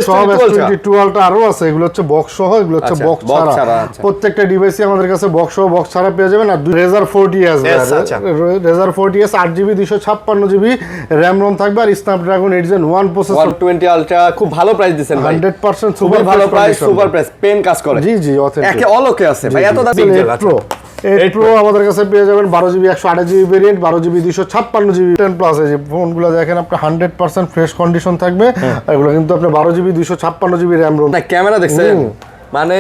সব S22 ultra আরো আছে, এগুলো হচ্ছে বক্স সহ, এগুলো হচ্ছে বক্স ছাড়া। প্রত্যেকটা ডিভাইসে আমাদের কাছে বক্স সহ বক্স ছাড়া পেয়ে যাবেন। আর Razer 40s, Razer 40s 8GB 256GB RAM ROM থাকবে, আর Snapdragon 8 Gen 1 প্রসেসর। 120 আলট্রা খুব ভালো প্রাইস দিবেন ভাই, 100% সুপার ভালো প্রাইস, সুপার প্রাইস, পেন কাজ করে। জি জি, অথেন্টিক একে অলকে আছে ভাই, এত দামি। 8 Pro আমাদের কাছে পেয়ে যাবেন 12GB 128GB variant, 12GB 256GB 10 plus. এই যে ফোনগুলো দেখেন আপনার 100% ফ্রেশ কন্ডিশন থাকবে। এগুলো কিন্তু আপনি 12GB 256GB RAM ROM। না ক্যামেরা দেখছেন মানে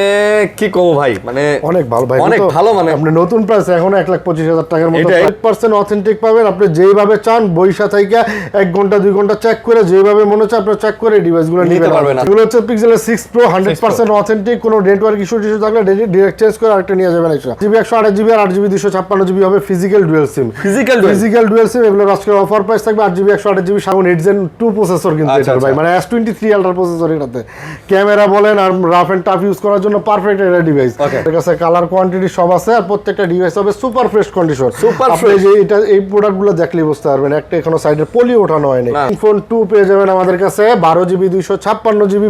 কি কম ভাই, মানে অনেক ভালো ভাই, অনেক ভালো। মানে আপনি নতুন প্রাইস এখন 1,25,000 টাকার মতো 100% অথেন্টিক পাবেন। আপনি যেইভাবে চান বইসা থেকে 1 ঘন্টা 2 ঘন্টা চেক করে যেভাবে মনে হচ্ছে আপনি চেক করে ডিভাইসগুলো নিতে পারবেন। এগুলো হচ্ছে Pixel 6 Pro 100% অথেন্টিক, কোনো নেটওয়ার্ক ইস্যু থাকলে ডাইরেক্ট চেঞ্জ করে আরেকটা নিয়ে যাবেন। এটা GB 128GB আর 8GB 256GB হবে physical dual SIM. Physical dual SIM এগুলো আজকে অফার প্রাইস থাকবে 8GB 128GB Snapdragon 8 Gen 2 processor কিন্তু এটা ভাই, মানে S23 আলট্রা প্রসেসর। এটাতে ক্যামেরা বলেন আর রাফ এন্ড টাফ ইউজ করার জন্য পারফেক্ট একটা ডিভাইস। এর কাছে কালার কোয়ান্টিটি সব আছে, আর প্রত্যেকটা ডিভাইস হবে সুপার ফ্রেশ কন্ডিশন। আপনি যে এটা এই প্রোডাক্টগুলো দেখলেই বুঝতে পারবেন একটা এখনো সাইডে পলি ওঠানো হয়নি। ফোন 2 পেয়ে যাবেন আমাদের কাছে 12GB 256GB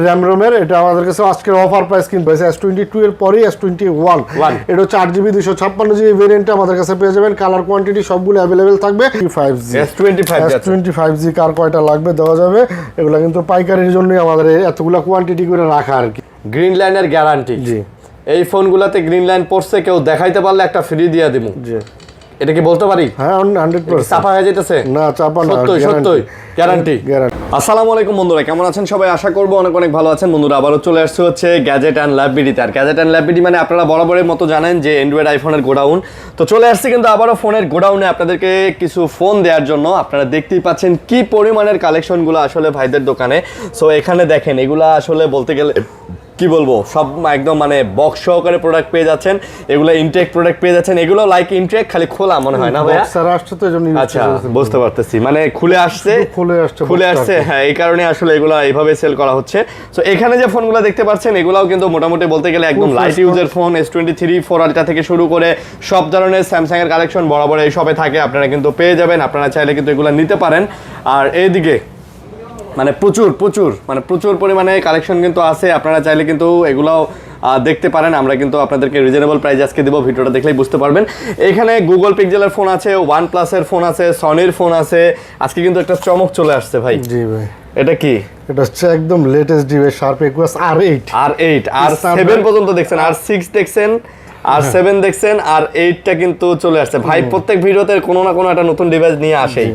RAM ROM এর। এটা আমাদের কাছে আজকের অফার প্রাইস কিন্তু S22 এর পরেই S21। এটা হচ্ছে 8GB 256GB ভেরিয়েন্ট আমাদের কাছে পেয়ে যাবেন। কালার কোয়ান্টিটি সবগুলো अवेलेबल থাকবে। 5G S25G কার কয়টা লাগবে দেওয়া যাবে। এগুলো কিন্তু পাইকারির জন্যই আমাদের এতগুলো কোয়ান্টিটি করে রাখা আর কি। গ্রিন লাইনের গ্যারান্টি। জি, এই ফোনগুলোতে গ্রিন লাইন পড়ছে কেউ দেখাইতে পারলে একটা ফ্রি দিয়ে দেব। জি, এটা কি বলতে পারি? হ্যাঁ 100%। চাপা হয়ে যেতেছে না, চাপা না, সত্যই গ্যারান্টি। আসসালামু আলাইকুম বন্ধুরা, কেমন আছেন সবাই? আশা করবো অনেক অনেক ভালো আছেন। বন্ধুরা আবারও চলে আসছে হচ্ছে গ্যাজেট অ্যান্ড ল্যাব বিডিতে। আর গ্যাজেট অ্যান্ড ল্যাব বিডি মানে আপনারা বরাবরের মতো জানেন যে অ্যান্ড্রয়েড আইফোনের গোডাউন। তো চলে আসছে কিন্তু আবারও ফোনের গোডাউনে আপনাদেরকে কিছু ফোন দেওয়ার জন্য। আপনারা দেখতেই পাচ্ছেন কি পরিমাণের কালেকশনগুলো আসলে ভাইদের দোকানে। সো এখানে দেখেন, এগুলা আসলে বলতে গেলে কি বলবো, সব একদম মানে বক্স সহকারে প্রোডাক্ট পেয়ে যাচ্ছেন। এগুলো ইনটেক প্রোডাক্ট পেয়ে যাচ্ছেন। এগুলো লাইক ইনটেক, খালি খোলা মনে হয় না ভাইয়া? স্যার আসছে তো এজন্য। আচ্ছা, বুঝতে পারতেছি, মানে খুলে আসছে। হ্যাঁ, এই কারণে আসলে এগুলো এইভাবে সেল করা হচ্ছে। সো এখানে যে ফোনগুলো দেখতে পাচ্ছেন এগুলাও কিন্তু মোটামুটি বলতে গেলে একদম লাইট ইউজের ফোন। S23 4 আলট্রা থেকে শুরু করে সব ধরনের স্যামসাং এর কালেকশন বরাবর এই শপে থাকে, আপনারা কিন্তু পেয়ে যাবেন। আপনারা চাইলে কিন্তু এগুলো নিতে পারেন। আর এইদিকে মানে প্রচুর পরিমাণে কালেকশন কিন্তু আছে, আপনারা চাইলে কিন্তু এগুলাও দেখতে পারেন। আমরা কিন্তু আপনাদেরকে রিজনেবল প্রাইস আজকে দেবো, ভিডিওটা দেখলেই বুঝতে পারবেন। এখানে গুগল পিক্সেলের ফোন আছে, OnePlus এর ফোন আছে, সনির ফোন আছে। আজকে কিন্তু একটা চমক চলে আসছে ভাই। জি ভাই, এটা কি? এটা হচ্ছে একদম latest device sharp aqueous R8 R7 পর্যন্ত দেখছেন, R6 দেখছেন, R7 দেখছেন, R8টা কিন্তু চলে আসছে ভাই। প্রত্যেক ভিডিওতে কোনো না কোনো একটা নতুন ডিভাইস নিয়ে আসেই।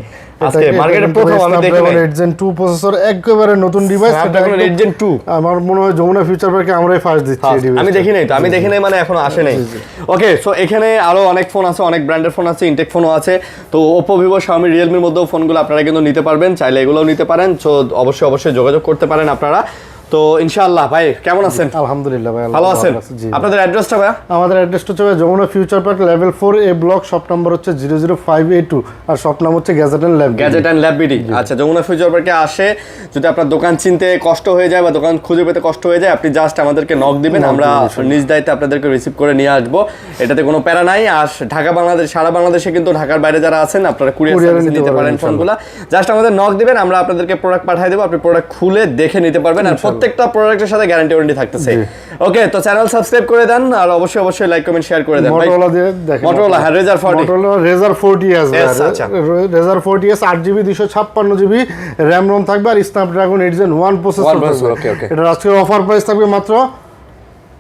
আজকে মার্কেটে প্রথম আমি দেখলাম 8 Gen 2 প্রসেসর, একেবারে নতুন ডিভাইস। এটা 8 Gen 2 আমার মনে হয় যমুনা ফিউচার পার্কে আমরাই ফার্স্ট দিচ্ছি এই ডিভাইস। আমি দেখি নাই মানে এখনো আসে নাই। ওকে, সো এখানে আরো অনেক ফোন আছে, অনেক ব্র্যান্ডের ফোন আছে, ইনটেক ফোনও আছে। তো Oppo, Vivo, Xiaomi, Realme এর মধ্যেও ফোনগুলো আপনারা কিন্তু নিতে পারবেন, চাইলে এগুলোও নিতে পারেন। সো অবশ্যই যোগাযোগ করতে পারেন আপনারা। তো ইনশাআল্লাহ ভাই কেমন আছেন? আলহামদুলিল্লাহ ভাই, ভালো আছেন। আপনাদের অ্যাড্রেসটা ভাই? আমাদের অ্যাড্রেসটা হচ্ছে যমুনা ফিউচার পার্ক লেভেল 4 এ ব্লক, শপ নাম্বার হচ্ছে 00582, আর শপ নাম হচ্ছে গ্যাজেট এন্ড ল্যাব বিডি। আচ্ছা, যমুনা ফিউচার পার্কে আসে যদি আপনার দোকান চিনতে কষ্ট হয়ে যায় বা দোকান খুঁজে পেতে কষ্ট হয়ে যায়, আপনি জাস্ট আমাদেরকে নক দিবেন, আমরা নিজ দায়িত্বে আপনাদেরকে রিসিভ করে নিয়ে আসবো। এটাতে কোনো প্যারা নাই। আর ঢাকা বাংলাদেশ, সারা বাংলাদেশে কিন্তু ঢাকার বাইরে যারা আছেন আপনারা কুরিয়ার সার্ভিসে নিতে পারেন ফোনগুলো। জাস্ট আমাদের নক দিবেন, আমরা আপনাদেরকে প্রোডাক্ট পাঠিয়ে দেবো, আপনি প্রোডাক্ট খুলে দেখে নিতে পারবেন। আর প্রত্যেকটা প্রোডাক্টের সাথে গ্যারান্টি ওয়ারেন্টি থাকতেছে। ওকে, তো চ্যানেল সাবস্ক্রাইব করে দেন, আর অবশ্যই লাইক কমেন্ট শেয়ার করে দেন। মোটরোলা দিয়ে দেখেন, মোটরোলা হ্যাঁ, Razer 40s, আচ্ছা Razer 40s 8GB 256GB RAM ROM থাকবে, আর Snapdragon 8 Gen 1 প্রসেসর থাকবে। এটা আজকে অফার প্রাইস থাকবে মাত্র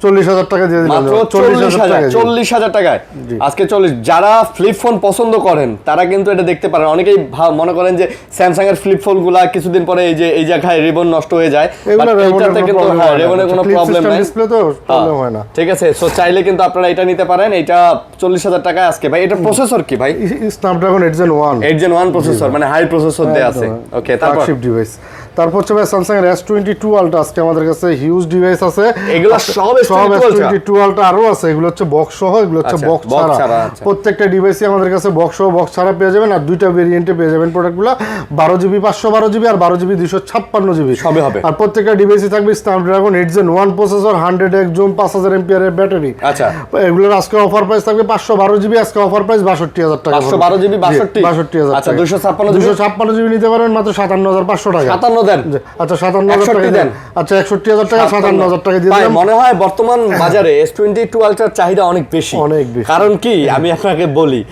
40,000 টাকা দিয়ে দিলাম। 40,000 টাকায় আজকে 40। যারা ফ্লিপ ফোন পছন্দ করেন তারা কিন্তু এটা দেখতে পারেন। অনেকেই মনে করেন যে স্যামসাং এর ফ্লিপ ফোন গুলা কিছুদিন পরে এই জায়গায় রিবন নষ্ট হয়ে যায়, এটাতে কিন্তু রিবনের কোনো প্রবলেম নাই, ডিসপ্লে তো প্রবলেম হয় না। ঠিক আছে, সো চাইলে কিন্তু আপনারা এটা নিতে পারেন। এটা 40,000 টাকায় আজকে ভাই। এটা প্রসেসর কি ভাই? Snapdragon 8 Gen 1 প্রসেসর, মানে হাই প্রসেসর দেয়া আছে। ওকে, তারপর ডিভাইস, তারপর হচ্ছে স্যামসাং এর S22 আলট্রা। আজকে আমাদের কাছে হিউজ ডিভাইস আছে, এগুলো সব S22 আলট্রা আরো আছে। এগুলো হচ্ছে বক্স সহ, এগুলো হচ্ছে বক্স ছাড়া। প্রত্যেকটা ডিভাইসে আমাদের কাছে বক্স সহ বক্স ছাড়া পেয়ে যাবেন। আর দুইটা ভেরিয়েন্টে পেয়ে যাবেন প্রোডাক্টগুলো, 12GB 512GB আর 12GB 256GB সবই হবে। আর প্রত্যেকটা ডিভাইসে থাকবে Snapdragon 8 Gen 1 processor, 100x zoom, 5000 mAh এর ব্যাটারি। আচ্ছা, এগুলোর আজকে অফার প্রাইস থাকবে 512GB, আজকে অফার প্রাইস 62,000 টাকা। 512GB 62,000। আচ্ছা, 256GB নিতে পারবেন মাত্র 57,500 টাকা। দেন। আচ্ছা 57,000 টাকা দেন। আচ্ছা 61,000 টাকা 57,000 টাকা দিয়ে দিলাম। মনে হয় বর্তমান বাজারে S22 আলট্রার চাহিদা অনেক বেশি। কারণ কি আমি আপনাকে বলি,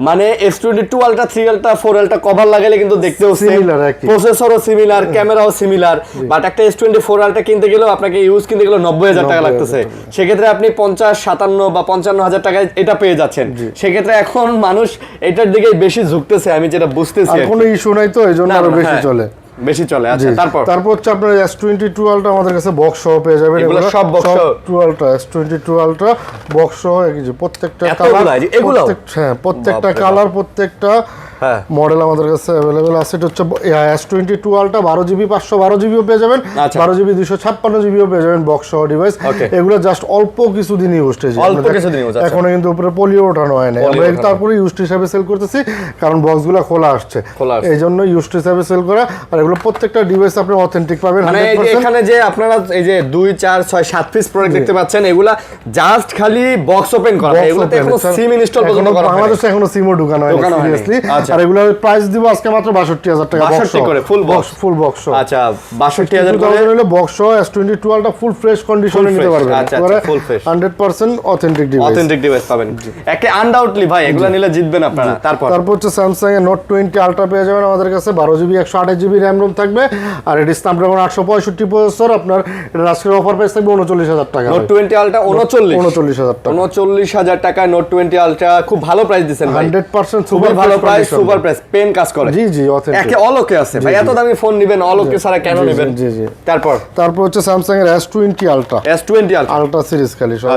মানে S22 ultra 3 ultra 4 ultra cover লাগালে কিন্তু দেখতেও সিমিলার, প্রসেসরও সিমিলার, ক্যামেরাও সিমিলার, বাট একটা S24 আলট্রা কিনতে গেলেও আপনাকে ইউজ কিনতে গেলেও 90,000 টাকা লাগতেছে। সেক্ষেত্রে আপনি 50, 57 বা 55,000 টাকায় এটা পেয়ে যাচ্ছেন। সেক্ষেত্রে এখন মানুষ এটার দিকেই বেশি ঝুঁকতেছে, আমি যেটা বুঝতেছি। কোনো ইস্যু নাই তো, এইজন্য আরো বেশি চলে। আচ্ছা তারপর হচ্ছে আপনার S22 আলট্রা আমাদের কাছে বক্স সহ পেয়ে যাবেন। এগুলো সব বক্স সহ। S22 আলট্রা বক্স সহ, এই যে প্রত্যেকটা কালার, এগুলো হ্যাঁ প্রত্যেকটা কালার, প্রত্যেকটা মডেল আমাদের কাছে अवेलेबल আছে। এটা হচ্ছে S22 আলট্রা 12GB 512GBও পেয়ে যাবেন, 12GB 256GBও পেয়ে যাবেন বক্স সহ ডিভাইস। এগুলো জাস্ট অল্প কিছুদিন ইউজড হয়েছে, এখনো কিন্তু উপরে পলিও ওঠানো হয় না। আমরা তারপরে ইউজড হিসাবে সেল করতেছি, কারণ বক্সগুলো খোলা আসছে, এই জন্য ইউজড হিসাবে সেল করা। আর এগুলো প্রত্যেকটা ডিভাইস আপনি অথেন্টিক পাবেন। মানে এখানে যে আপনারা এই যে 2, 4, 6, 7 পিস প্রোডাক্ট দেখতে পাচ্ছেন, এগুলা জাস্ট খালি বক্স ওপেন করা, এগুলোতে এখনো সিম ইনস্টল পর্যন্ত করা হয় না। বাংলাদেশে এখনো সিমও ঢোকানো হয় না সিরিয়াসলি। আর এগুলোর প্রাইস দিব আজকে মাত্র 62,000 টাকা, 62 করে ফুল বক্স। আচ্ছা 62,000 করে হলো বক্স সহ S22 আলট্রা ফুল ফ্রেশ কন্ডিশনে নিতে পারবেন। আচ্ছা ফুল ফ্রেশ 100% অথেন্টিক ডিভাইস পাবেন। একে আনডাউটলি ভাই এগুলা নিলে জিতবেন আপনারা। তারপর হচ্ছে Samsung এর Note 20 আলট্রা পেয়ে যাবেন আমাদের কাছে, 12GB 128GB RAM ROM থাকবে। আর এটি Snapdragon 865 প্রসেসর। আপনার এটা আজকের অফার প্রাইস থাকবে 39,000 টাকা। Note 20 আলট্রা 39,000 টাকা। 39,000 টাকায় Note 20 আলট্রা খুব ভালো প্রাইস দিবেন ভাই, 100% সুপার ভালো প্রাইস, সুপার প্রাইস, পেন কাজ করে। জি অথেন্টিক, একে অলোকে আছে ভাই, এত দামি ফোন নেবেন অলোকে ছাড়া কেন নেবেন? জি তারপর হচ্ছে Samsung এর S20 আলট্রা, আলট্রা সিরিজ খালি সব।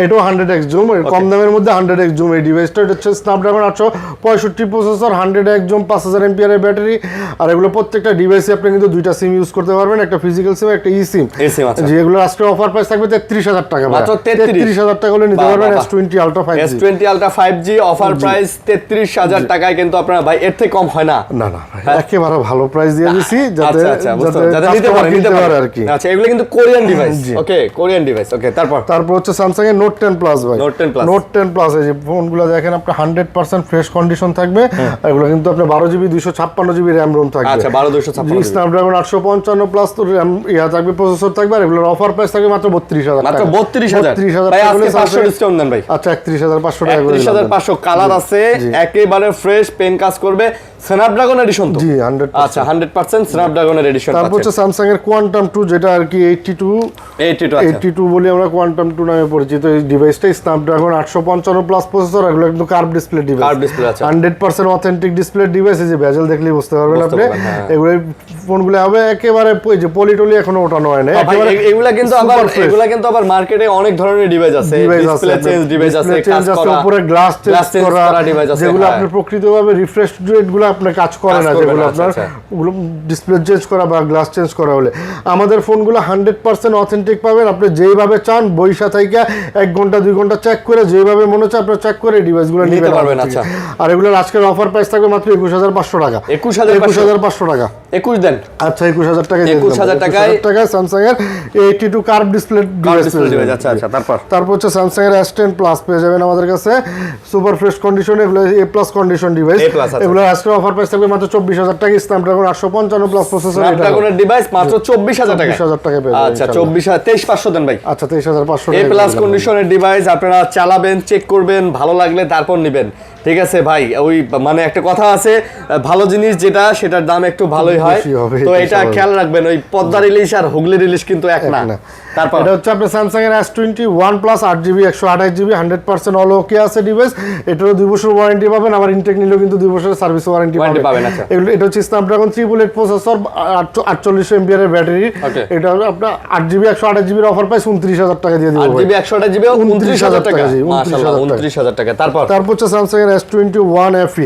এটাও 100x জুম, কম দামের মধ্যে 100x জুম এই ডিভাইসটা। এটা হচ্ছে Snapdragon 865 processor, 100x zoom, 5000 mAh এর ব্যাটারি। আর এগুলো প্রত্যেকটা ডিভাইসে আপনি কিন্তু দুইটা সিম ইউজ করতে পারবেন, একটা ফিজিক্যাল সিম, একটা ই সিম। জি এগুলো আজকে অফার প্রাইস থাকবে 33,000 টাকা, মাত্র 33,000 টাকা হলে নিতে পারবেন S20 ultra 5G। S20 ultra 5G offer price 33,000 টাকায়, কিন্তু আপনারা ভাই এর থেকে কম হয় না। না একেবারে ভালো প্রাইস দিয়ে দিছি, যাতে নিতে পারে আর কি। আচ্ছা এগুলো কিন্তু Korean device, okay Korean device. Okay তারপর হচ্ছে Samsung এর Note 10 Plus ভাই, Note 10 Plus এই যে ফোনগুলো দেখেন আপনি 100% ফ্রেশ কন্ডিশন থাকবে। এগুলো কিন্তু আপনি 12GB 256GB RAM ROM থাকবে। আচ্ছা 12/256 Snapdragon 855 প্লাস তো RAM থাকবে, প্রসেসর থাকবে। আর এগুলোর অফার প্রাইস থাকবে মাত্র 32,000 টাকা, মাত্র 32,000 ভাই। আজকে 500 ডিসকাউন্ট দেন ভাই। আচ্ছা 31,500 টাকা করে, 31,500 কালার আছে, একেবারে ফ্রেশ, পেন কাজ করবে, স্ন্যাপড্রাগন এডিশন তো। জি 100%। আচ্ছা 100% স্ন্যাপড্রাগন এডিশন। তারপর হচ্ছে Samsung এর Quantum 2, যেটা আর কি 82 বলি আমরা, Quantum 2 নামে পরিচিত। এই ডিভাইসটা Snapdragon 855 প্লাস প্রসেসর। এগুলো কিন্তু curve display device, 100% authentic display device. এই যে বেজেল দেখলেই বুঝতে পারবেন আপনি। এগুলো ফোনগুলো হবে একেবারে ওই যে পলিটলি এখনো ওঠানো হয় না। এগুলা কিন্তু আবার মার্কেটে অনেক ধরনের ডিভাইস আছে, ডিসপ্লে চেঞ্জ ডিভাইস আছে, কাজ করা, উপরে গ্লাস চেঞ্জ করা ডিভাইস আছে, যেগুলো আপনি প্রকৃতভাবে রিফ্রেশ রেটগুলো আপনি কাজ করে না, যেগুলো আপনার ডিসপ্লে চেঞ্জ করা বা গ্লাস চেঞ্জ করা হলে। আমাদের ফোনগুলো 100% অথেন্টিক পাবেন। আপনি যেইভাবে চান বইসা থেকে 1 ঘন্টা 2 ঘন্টা চেক করে, যেভাবে মনে হচ্ছে আপনি চেক করে ডিভাইসগুলো নিতে পারবেন। আচ্ছা আর এগুলোর আজকের অফার প্রাইস থাকবে মাত্র 21,500 টাকা। 21,500 টাকা 21 দেন। আচ্ছা 21,000 টাকা, 21,000 টাকায় Samsung এর 82 কার্ভ ডিসপ্লে ডিভাইস। আচ্ছা তারপর হচ্ছে Samsung এর S10 Plus পেয়ে যাবেন আমাদের কাছে, সুপার ফ্রেশ কন্ডিশনে। এগুলো A+ কন্ডিশন ডিভাইস। এগুলো আজকে অফার প্রাইস থাকবে মাত্র 24,000 টাকা। Snapdragon 855 প্লাস প্রসেসর, স্ন্যাপড্রাগনের ডিভাইস মাত্র 24,000 টাকা। 24,000 টাকা পেয়ে যাবেন। আচ্ছা 23,500 দেন ভাই। আচ্ছা 23,500 A+ কন্ডিশনের ডিভাইস আপনারা চালাবেন, চেক করবেন, ভালো লাগলে তারপর নেবেন। ঠিক আছে ভাই, ওই মানে একটা কথা আছে, ভালো জিনিস যেটা সেটার দাম একটু ভালোই হয়, তো এটা খেয়াল রাখবেন। ওই পদ্মার ইলিশ আর হুগলি ইলিশ কিন্তু এক না। তারপর এটা হচ্ছে আপনার Samsung এর S21 Plus 8GB 128GB 100% all ওকে আছে ডিভাইস। এটারও 2 বছর ওয়ারেন্টি পাবেন, আবার ইনটেক নিলেও কিন্তু 2 বছরের সার্ভিস ওয়ারেন্টি পাবেন। আচ্ছা এটা হচ্ছে Snapdragon 388 প্রসেসর, 48 mAh এর ব্যাটারি। এটা আপনার 8GB 128GB এর অফার প্রাইস 29,000 টাকা দিয়ে দিব। 8GB 128GB 29,000 টাকা, মাশাআল্লাহ 29,000 টাকা। তারপর হচ্ছে Samsung এর S21 FE।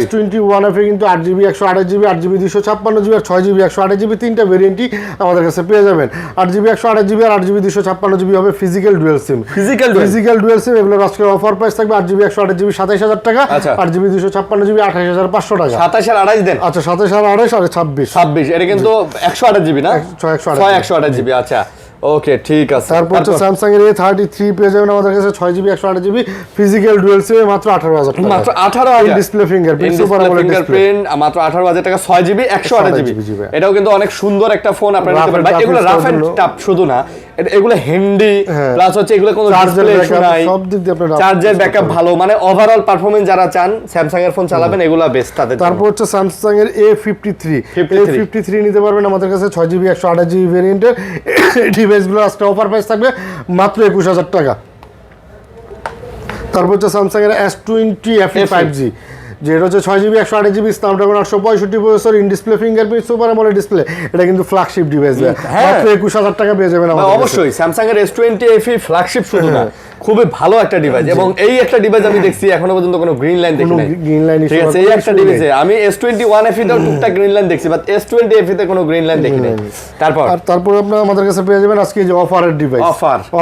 S21 FE কিন্তু 8GB 128GB 8GB 256GB আর 6GB 128GB তিনটা ভেরিয়েন্টই আমাদের কাছে পেয়ে যাবেন। 8GB 128GB আর 8GB 256GB হবে physical dual SIM. Physical dual SIM এগুলোর আজকে অফার প্রাইস থাকবে 8GB 128GB 27,000 টাকা, 8GB 256GB 28,500 টাকা। 27 আর 28 দেন। আচ্ছা 27 আর 28 আর 26। এটা কিন্তু 128GB না? 128GB। আচ্ছা ওকে ঠিক আছে। তারপর হচ্ছে স্যামসাং এর A33 পেয়ে যাবেন আমাদের কাছে 6GB 128GB physical dual SIM মাত্র 18000 টাকা, মাত্র 18000 display fingerprint super AMOLED display মাত্র 18000 টাকা 6GB 128GB। এটাও কিন্তু অনেক সুন্দর একটা ফোন আপনারা নিতে পারেন ভাই। এগুলো রাফ এন্ড টাফ শুধু না, এগুলো হ্যান্ডি প্লাস হচ্ছে এগুলো কোনো ডিসপ্লে ইস্যু নাই, সব দিক দিয়ে আপনারা চার্জের ব্যাকআপ ভালো, মানে ওভারঅল পারফরম্যান্স যারা চান স্যামসাং এর ফোন চালাবেন এগুলো বেস্ট তাদের। তারপর হচ্ছে স্যামসাং এর A53 নিতে পারবেন আমাদের কাছে 6GB 128GB ভেরিয়েন্টের। এই ডিভাইসগুলো আজকে অফার প্রাইস থাকবে মাত্র 21000 টাকা। তারপর হচ্ছে স্যামসাং এর S20 FE 5G, যেটা হচ্ছে 6GB 128GB Snapdragon 865 processor, in display fingerprint super AMOLED display. এটা কিন্তু ফ্ল্যাগশিপ ডিভাইস, মাত্র 21000 টাকা পেয়ে যাবেন আমাদের। অবশ্যই স্যামসাং এর S20 FE ফ্ল্যাগশিপ শুধু না, খুবই ভালো একটা ডিভাইস। এবং এই একটা ডিভাইস আমি দেখছি এখনো পর্যন্ত কোনো গ্রিন লাইন দেখি নাই, গ্রিন লাইন ঠিক আছে। এই একটা ডিভাইসে আমি S21 FE তেও টুকটাক গ্রিন লাইন দেখছি, বাট S20 FE তে কোনো গ্রিন লাইন দেখি নাই। তারপর আপনারা আমাদের কাছে পেয়ে যাবেন আজকে যে অফারের ডিভাইস।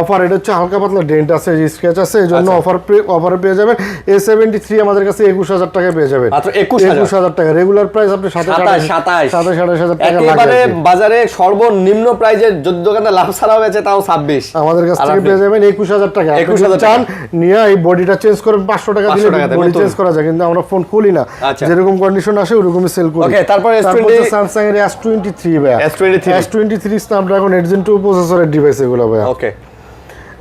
অফার এটা হচ্ছে হালকা পাতলা ডেন্ট আছে, স্ক্র্যাচ আছে, এজন্য অফারে পেয়ে যাবেন। A73 আমাদের কাছে 21000 টাকায় পেয়ে যাবেন, মাত্র 21000 টাকা। রেগুলার প্রাইস আপনি 27,000 টাকা একেবারে বাজারে সর্বনিম্ন প্রাইজে যদি দোকানে লাভ ছাড়া হয়েছে তাও 26, আমাদের কাছ থেকে পেয়ে যাবেন 21000 টাকা। 21000 চান নিয়ে এই বডিটা চেঞ্জ করেন 500 টাকা দিলে বডি চেঞ্জ করা যায়, কিন্তু আমরা ফোন খুলি না, যেরকম কন্ডিশন আসে ওরকমই সেল করি। ওকে, তারপর স্যামসাং এর S23 ভাই, S23 স্ন্যাপড্রাগন 8gen 2 প্রসেসরের ডিভাইস এগুলো ভাই। ওকে,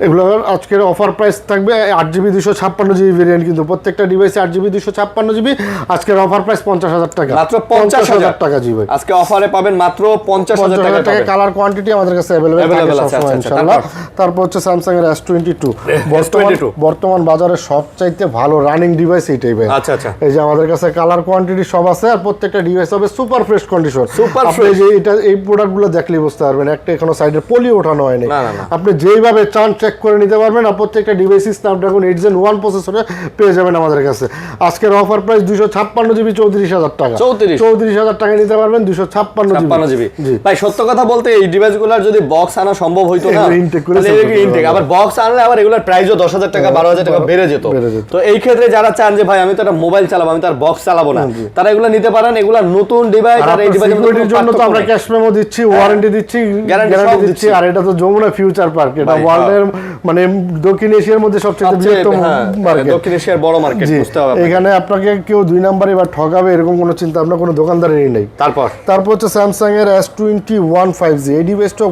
এগুলো আজকের অফার প্রাইস থাকবে 8GB 256GB ভেরিয়েন্ট, কিন্তু প্রত্যেকটা ডিভাইসে 8GB 256GB। আজকের অফার প্রাইস 50000 টাকা, মাত্র 50000 টাকা। জি ভাই, আজকে অফারে পাবেন মাত্র 50000 টাকা। কালার কোয়ান্টিটি আমাদের কাছে अवेलेबल আছে ইনশাআল্লাহ। তারপর হচ্ছে স্যামসাং এর S22 বর্তমান বাজারে সবচাইতে ভালো রানিং ডিভাইস এইটাই ভাই। আচ্ছা আচ্ছা, এই যে আমাদের কাছে কালার কোয়ান্টিটি সব আছে, আর প্রত্যেকটা ডিভাইস হবে সুপার ফ্রেশ কন্ডিশন। আপনি যে এই প্রোডাক্টগুলো দেখলেই বুঝতে পারবেন একটা এখনো সাইডে পলি ওঠানো হয়নি। আপনি যেইভাবে চান চেক করে নিতে পারবেন, আর প্রত্যেকটা ডিভাইসই স্ন্যাপড্রাগন 8gen 1 প্রসেসরে পেয়ে যাবেন আমাদের কাছে। আজকের অফার প্রাইস 256GB 34000 টাকা, 34000 টাকা নিতে পারবেন 256GB। ভাই সত্য কথা বলতে এই ডিভাইসগুলোর যদি বক্স আনা সম্ভব হইতো না, ইনটেক আবার বক্স আনলে আবার এগুলোর প্রাইসও 10000 টাকা 12000 টাকা বেড়ে যেত। তো এই ক্ষেত্রে যারা চান যে ভাই আমি তো একটা মোবাইল চালাবো, আমি তার বক্স চালাবো না, তারা এগুলো নিতে পারেন। এগুলো নতুন ডিভাইস, আর এই ডিভাইসের জন্য তো আমরা ক্যাশ মেমো দিচ্ছি, ওয়ারেন্টি দিচ্ছি, গ্যারান্টি দিচ্ছি। আর এটা তো যমুনা ফিউচার পার্ক, এটা ওয়ার্ল্ডের মানে দক্ষিণ এশিয়ার মধ্যে সবচেয়ে বৃহত্তম মার্কেট, দক্ষিণ এশিয়ার বড় মার্কেট, বুঝতে হবে। এখানে আপনাকে কেউ 2 নাম্বারে বা ঠকাবে এরকম কোনো চিন্তা আপনার কোনো দোকানদারেরই নেই। তারপর হচ্ছে স্যামসাং এর S21 5G, এই ডিভাইসটা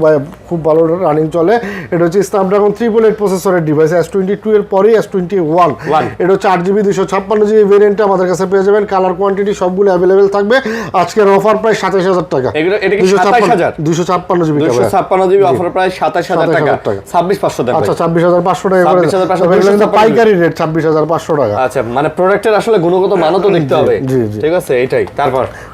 খুব ভালো রানিং চলে। এটা হচ্ছে স্ন্যাপড্রাগন 888 প্রসেসরের ডিভাইস। S22 এর পরেই S21, এটা হচ্ছে 8GB 256GB ভেরিয়েন্টে আমাদের কাছে পেয়ে যাবেন। কালার কোয়ান্টিটি সবগুলো अवेलेबल থাকবে। আজকের অফার প্রাইস 27000 টাকা, এটা কি 27000? 256GB 256GB অফার প্রাইস 27000 টাকা, 26500 টাকা। আচ্ছা 26500 টাকা করে, কিন্তু পাইকারি রেট 26500 টাকা। আচ্ছা, মানে প্রোডাক্টের আসলে গুণগত মানও তো দেখতে হবে, ঠিক আছে, এটাই।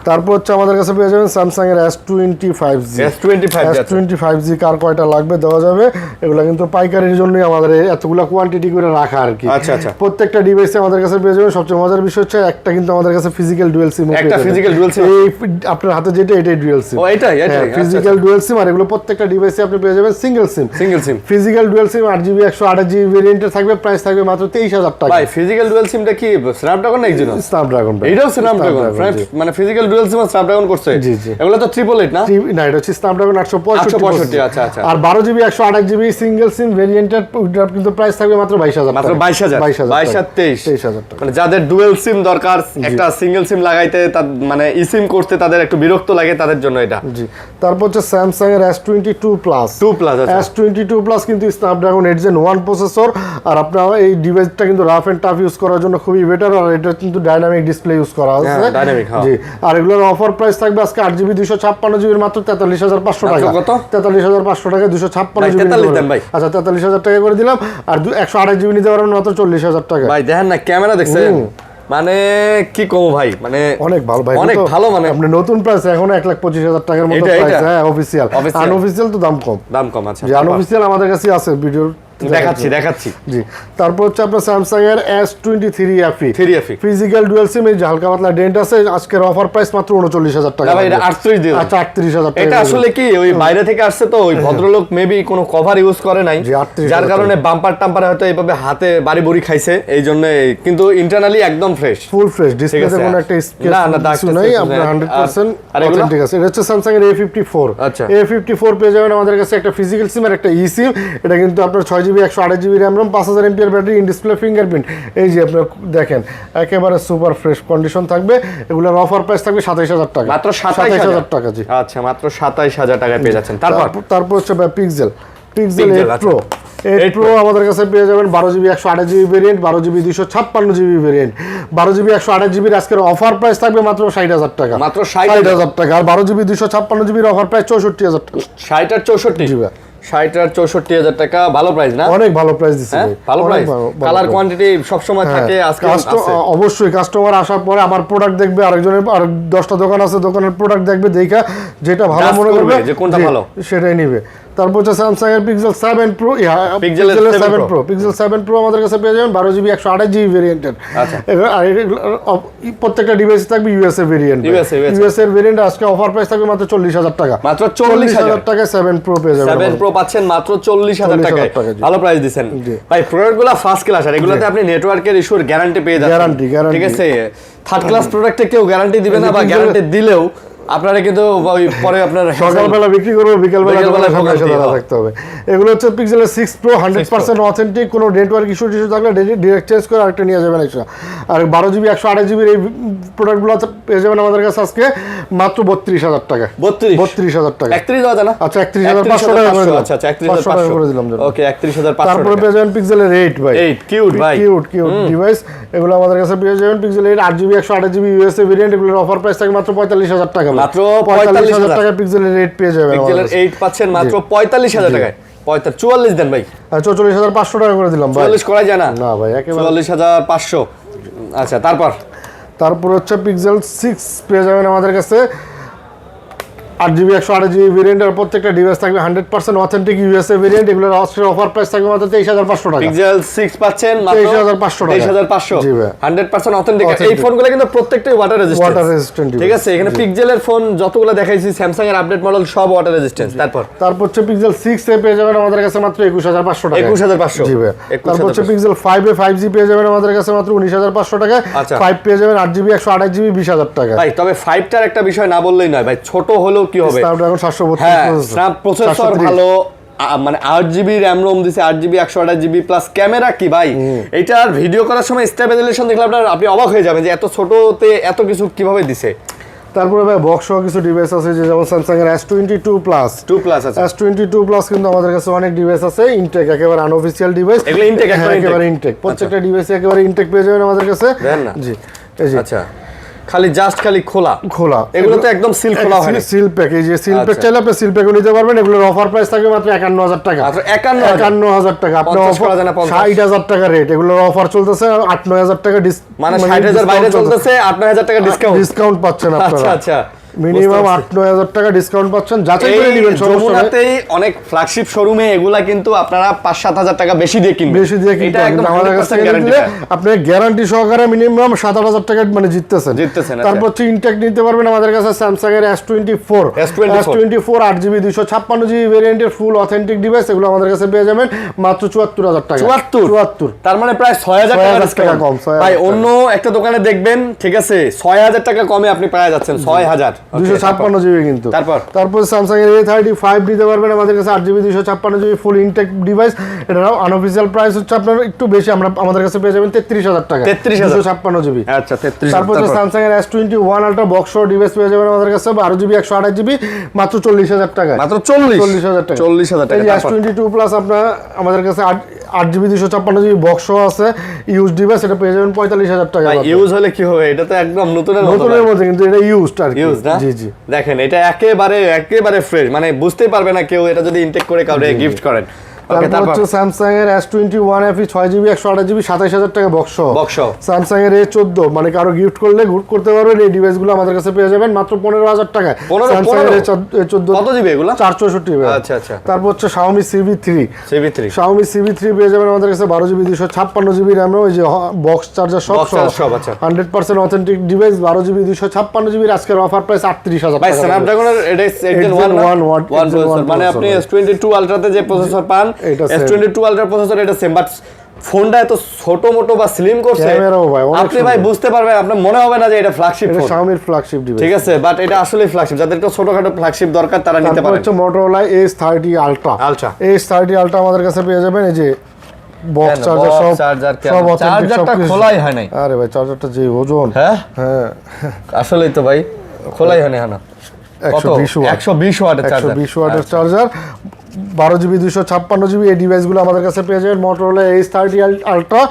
তারপর হচ্ছে আমাদের কাছে পেয়ে যাবেন স্যামসাং এর S25G কার কয়টা লাগবে দেওয়া যাবে। এগুলা কিন্তু পাইকারির জন্যই আমাদের এতগুলা কোয়ান্টিটি করে রাখা আর কি। আচ্ছা আচ্ছা, প্রত্যেকটা ডিভাইসে আমাদের কাছে পেয়ে যাবেন। সবচেয়ে মজার বিষয় হচ্ছে একটা কিন্তু আমাদের কাছে ফিজিক্যাল ডুয়াল সিম, একটা ফিজিক্যাল ডুয়াল সিম এই আপনার হাতে যেটা এটাই ডুয়াল সিম। ও এটাই ফিজিক্যাল ডুয়াল সিম। আর এগুলো প্রত্যেকটা ডিভাইসে আপনি পেয়ে যাবেন সিঙ্গেল সিম। Physical dual SIM 8GB 128GB ভেরিয়েন্টের থাকবে, প্রাইস থাকবে মাত্র 23000 টাকা। ভাই ফিজিক্যাল ডুয়াল সিমটা কি স্ন্যাপড্রাগন না এক্সিনোস? স্ন্যাপড্রাগন, এটাও স্ন্যাপড্রাগন, মানে ফিজিক্যাল ডুয়াল সিম স্ন্যাপড্রাগন করছে। জি জি, এগুলো তো 888 না? না, এটা হচ্ছে স্ন্যাপড্রাগন 865। আচ্ছা আচ্ছা। আর 12GB 128GB সিঙ্গেল সিম ভেরিয়েন্টের কিন্তু প্রাইস থাকবে মাত্র 22000 টাকা, মাত্র 22000 টাকা। মানে যাদের ডুয়াল সিম দরকার, একটা সিঙ্গেল সিম লাগাইতে মানে ইসিম করতে তাদের একটু বিরক্ত লাগে, তাদের জন্য এটা। জি, তারপর হচ্ছে স্যামসাং এর S22 প্লাস। S22 প্লাস কিন্তু স্ন্যাপড্রাগন 8gen 1 প্রসেসর। আর আপনার এই ডিভাইসটা কিন্তু রাফ এন্ড টাফ ইউজ করার জন্য খুবই বেটার। আর এটা কিন্তু ডাইনামিক ডিসপ্লে ইউজ করা আছে। জি, আর এগুলোর অফার প্রাইস থাকবে আজকে 8GB 256GB মাত্র 43500 টাকা। কত? 43500 টাকা 256GB। আচ্ছা 43000 টাকা করে দিলাম। আর 128GB নিতে পারবেন মাত্র 40000 টাকা। ভাই দেখেন না, ক্যামেরা দেখছেন, মানে কি কম ভাই, মানে অনেক ভালো ভাই, অনেক ভালো। মানে আপনি নতুন প্রাইস এখন 1,25,000 টাকার মতো প্রাইস। হ্যাঁ, অফিশিয়াল। আনঅফিশিয়াল তো দাম কম। আচ্ছা, যে আনঅফিশিয়াল আমাদের কাছে আছে, ভিডিও দেখাচ্ছি জি। তারপর হচ্ছে আপনার স্যামসাং এর S23 FE physical dual SIM, এই যে হালকা পাতলা ডেন্ট আছে, আজকের অফার প্রাইস মাত্র 39,000 টাকা। ভাই এটা 38 দিন। আচ্ছা 38,000 টাকা। এটা আসলে কি ওই বাইরে থেকে আসছে তো ওই ভদ্রলোক মেবি কোনো কভার ইউজ করে নাই, যার কারণে বাম্পার টাম্পার হয়তো এইভাবে হাতে বাড়ি বুড়ি খাইছে এই জন্য, কিন্তু ইন্টারনালি একদম ফ্রেশ, ফুল ফ্রেশ। ডিসপ্লেতে কোনো একটা স্কেচ কিছু নাই, আপনার 100% অথেন্টিক আছে। এটা হচ্ছে স্যামসাং এর A54। আচ্ছা A54 পেয়ে যাবেন আমাদের কাছে, একটা ফিজিক্যাল সিম আর একটা ই সিম। এটা কিন্তু আপনার 6GB 128GB RAM ROM 5000 mAh battery, in display fingerprint. এই যে আপনারা দেখেন একেবারে সুপার ফ্রেশ কন্ডিশন থাকবে। এগুলোর অফার প্রাইস থাকবে 27000 টাকা, মাত্র 27000 টাকা। জি আচ্ছা, মাত্র 27000 টাকায় পেয়ে যাচ্ছেন। তারপর হচ্ছে পিক্সেল 8 Pro। 8 Pro আমাদের কাছে পেয়ে যাবেন 12GB 128GB variant, 12GB 256GB variant. 12GB 128GB আজকের অফার প্রাইস থাকবে মাত্র 60000 টাকা, মাত্র 60000 টাকা। আর 12GB 256GB অফার প্রাইস 64000 টাকা। 60 আর 64 জি ভাই, 60 আর 64000 টাকা, ভালো প্রাইস না? অনেক ভালো প্রাইস দিছি ভাই, ভালো প্রাইস। কালার কোয়ান্টিটি সব সময় থাকে, আজকে অবশ্যই কাস্টমার আসার পরে আমার প্রোডাক্ট দেখবে, আরেকজনের আর 10টা দোকান আছে, দোকানের প্রোডাক্ট দেখবে, দেখা যেটা ভালো মনে করবে যে কোনটা ভালো সেটাই নিবে। তারপর হচ্ছে স্যামসাং এর pixel 7 Pro, pixel 7 Pro, pixel 7 Pro আমাদের কাছে পেয়ে যাবেন 12GB 128GB ভেরিয়েন্টের। আচ্ছা, আর প্রত্যেকটা ডিভাইস থাকবে ইউএসএ ভেরিয়েন্ট। ইউএসএ এর ভেরিয়েন্ট আজকে অফার প্রাইস থাকবে মাত্র 40000 টাকা, মাত্র 40000 টাকা 7 Pro পেয়ে যাবেন। 7 Pro পাচ্ছেন মাত্র 40000 টাকায়, ভালো প্রাইস দিবেন ভাই। প্রোডাক্টগুলো ফার্স্ট ক্লাস, আর এগুলোতে আপনি নেটওয়ার্কের ইস্যুর গ্যারান্টি পেয়ে যাচ্ছেন। গ্যারান্টি, ঠিক আছে। থার্ড ক্লাস প্রোডাক্টে কেউ গ্যারান্টি দিবে না, বা গ্যারান্টি দিলেও আপনারা কিন্তু ওই পরে আপনার সকালবেলা বিক্রি করবে, বিকেলবেলা থাকতে হবে। এগুলো হচ্ছে পিক্সেলের 6 Pro 100% অথেন্টিক, কোনো নেটওয়ার্ক ইস্যু থাকলে ডিরেক্ট চেঞ্জ করে আরেকটা নিয়ে যাবেন এক্সট্রা। আর 12GB 128GB এই প্রোডাক্টগুলো পেয়ে যাবেন আমাদের কাছে আজকে মাত্র 32000 টাকা। 32000 টাকা, 31 হাজার না? আচ্ছা 31500 টাকা করে দিলাম। আচ্ছা 31500 করে দিলাম। ওকে 31500। তারপরে পেয়ে যাবেন পিক্সেলের 8 ভাই, 8 কিউট ভাই, কিউট ডিভাইস। এগুলো আমাদের কাছে পেয়ে যাবেন pixel 8 8GB 128GB USA variant. এগুলোর অফার প্রাইস থাকে মাত্র 45000 টাকা, মাত্র 45000 টাকা পিক্সেলের 8 পেয়ে যাবেন। পিক্সেলের 8 পাচ্ছেন মাত্র 45000 টাকায়। 44 দেন ভাই, 44500 টাকা করে দিলাম ভাই। 44 করা যায় না? না ভাই, একেবারে 44500। আচ্ছা, তারপর হচ্ছে পিক্সেল 6 পেয়ে যাবেন আমাদের কাছে 8GB 128GB ভেরিয়েন্ট। আর প্রত্যেকটা ডিভাইস থাকবে 100% অথেন্টিক ইউএসএ ভেরিয়েন্ট। এগুলোর অফার প্রাইস থাকবে মাত্র 23500 টাকা। পিক্সেল 6 পাচ্ছেন মাত্র 23500 টাকা, 23500। জি ভাই, 100% অথেন্টিক। এই ফোনগুলো কিন্তু প্রত্যেকটাই ওয়াটার রেজিস্ট্যান্ট, ঠিক আছে। এখানে পিক্সেলের ফোন যতগুলো দেখাইছি স্যামসাং এর আপডেট মডেল সব ওয়াটার রেজিস্ট্যান্ট। তারপর হচ্ছে পিক্সেল 6 এ পেয়ে যাবেন আমাদের কাছে মাত্র 21500 টাকা, 21500, জি ভাই। তারপর হচ্ছে পিক্সেল 5 এ 5G পেয়ে যাবেন আমাদের কাছে মাত্র 19500 টাকা। 5 পেয়ে যাবেন 8GB 128GB 20000 টাকা ভাই। তবে 5টার একটা বিষয় না বললেই নয় ভাই, ছোট হলেও কি হবে, প্রসেসর ভালো, মানে 8GB RAM ROM দিছে, 8GB 128GB প্লাস ক্যামেরা কি ভাই, এটার ভিডিও করার সময় স্টেবিলাইজেশন দেখলে আপনি অবাক হয়ে যাবেন যে এত ছোটতে এত কিছু কিভাবে দিছে। তারপরে ভাই বক্স সহ কিছু ডিভাইস আছে, যেমন স্যামসাং এর S22 Plus আছে। S22 Plus কিন্তু আমাদের কাছে অনেক ডিভাইস আছে, ইনটেক একেবারে আনঅফিশিয়াল ডিভাইস। এগুলো ইনটেক একেবারে ইনটেক, প্রত্যেকটা ডিভাইসে একেবারে ইনটেক পেয়ে যাবেন আমাদের কাছে। জি, আচ্ছা, খালি খোলা এগুলো তো একদম সিল খোলা হয় না, সিল প্যাক। এই যে সিল প্যাক চাইলে আপনি সিল প্যাকও নিতে পারবেন। এগুলোর অফার প্রাইস থাকবে মাত্র 51000 টাকা, মাত্র 51000 টাকা। আপনি অফার 60000 টাকা রেট, এগুলোর অফার চলতেছে 8-9000 টাকা, মানে 60000 বাইরে চলতেছে, 8-9000 টাকা ডিসকাউন্ট পাচ্ছেন আপনারা। আচ্ছা, মিনিমাম 8-9000 টাকা ডিসকাউন্ট পাচ্ছেন, যাচাই করে নেবেন। যমুনাতেই অনেক ফ্ল্যাগশিপ শোরুমে এগুলা কিন্তু আপনারা 5-7000 টাকা বেশি দিয়ে কিনবেন, এটা একদম আমাদের কাছে গ্যারান্টি। আপনি গ্যারান্টি সহকারে মিনিমাম 7-8000 টাকা মানে জিততেছেন। তারপর হচ্ছে ইনটেক নিতে পারবেন আমাদের কাছে স্যামসাং এর S24 8GB 256GB ভেরিয়েন্টের ফুল অথেন্টিক ডিভাইস। এগুলো আমাদের কাছে পেয়ে যাবেন মাত্র 74000 টাকা। 74, তার মানে প্রায় 6000 টাকা কম ভাই। অন্য একটা দোকানে দেখবেন, ঠিক আছে, 6000 টাকা কমে আপনি পেয়ে যাচ্ছেন 6000 256GB কিন্তু। তারপর স্যামসাং এর A35 দিতে পারবেন আমাদের কাছে 8GB 256GB ফুল ইনটেক ডিভাইস। এটাও আনঅফিশিয়াল প্রাইস হচ্ছে আপনার একটু বেশি, আমাদের কাছে পেয়ে যাবেন 33000 টাকা, 256GB। আচ্ছা, 33। তারপর স্যামসাং এর S21 আলট্রা বক্স সহ ডিভাইস পেয়ে যাবেন আমাদের কাছে 12GB 128GB মাত্র 40000 টাকা, মাত্র 40000 টাকা। এই S22 Plus আপনার আমাদের কাছে 8GB 256GB বক্স সহ আছে ইউজ ডিভাইস। এটা পেয়ে যাবেন 45000 টাকা। ইউজ হলে কি হবে, এটা তো একদম নতুনের মধ্যে, কিন্তু এটা ইউজড আর কি। জি, দেখেন এটা একেবারে ফ্রেশ, মানে বুঝতেই পারবে না কেউ এটা যদি ইনটেক করে কাউকে গিফট করেন। ওকে, তারপর হচ্ছে স্যামসাং এর S21 FE 6GB 128GB 27000 টাকা বক্স বক্স স্যামসাং এর A14 মানে কারো গিফট করলে গুড করতে পারবেন। এই ডিভাইসগুলো আমাদের কাছে পেয়ে যাবেন মাত্র 15000 টাকায়। স্যামসাং এর A14 কত জিবি এগুলো? 464 আচ্ছা আচ্ছা। তারপর হচ্ছে Xiaomi CB3 Xiaomi CB3 পেয়ে যাবেন আমাদের কাছে 12GB 256GB RAM ওই যে বক্স চার্জার সব সব আছে। 100% অথেন্টিক ডিভাইস 12GB 256GB আজকের অফার প্রাইস 38000 টাকা। ভাই স্ন্যাপড্রাগনের এটা Gen 1 মানে আপনি S22 আলট্রাতে যে প্রসেসর পান S22 আলট্রা প্রসেসর এটা সেম, বাট ফোনটা এত ছোট মোটো বা স্লিম করছে ক্যামেরাও ভাই আপনি ভাই বুঝতে পারবেন, আপনার মনে হবে না যে এটা ফ্ল্যাগশিপ ফোন। এটা Xiaomi এর ফ্ল্যাগশিপ ডিভাইস, ঠিক আছে, বাট এটা আসলে ফ্ল্যাগশিপ, যাদের একটু ছোটখাটো ফ্ল্যাগশিপ দরকার তারা নিতে পারেন। হচ্ছে Motorola H30 Ultra H30 Ultra আমাদের কাছে পেয়ে যাবেন। এই যে বক্স চার্জার সব চার্জারটা খোলাই হয় নাই। আরে ভাই চার্জারটা যে ওজন, হ্যাঁ আসলেই তো ভাই খোলাই হয় না। 120 ওয়াটের চার্জার, 120 ওয়াটের চার্জার 12GB 256GB এই ডিভাইসগুলো আমাদের কাছে পেয়ে যাবেন। Motorola H30 Ultra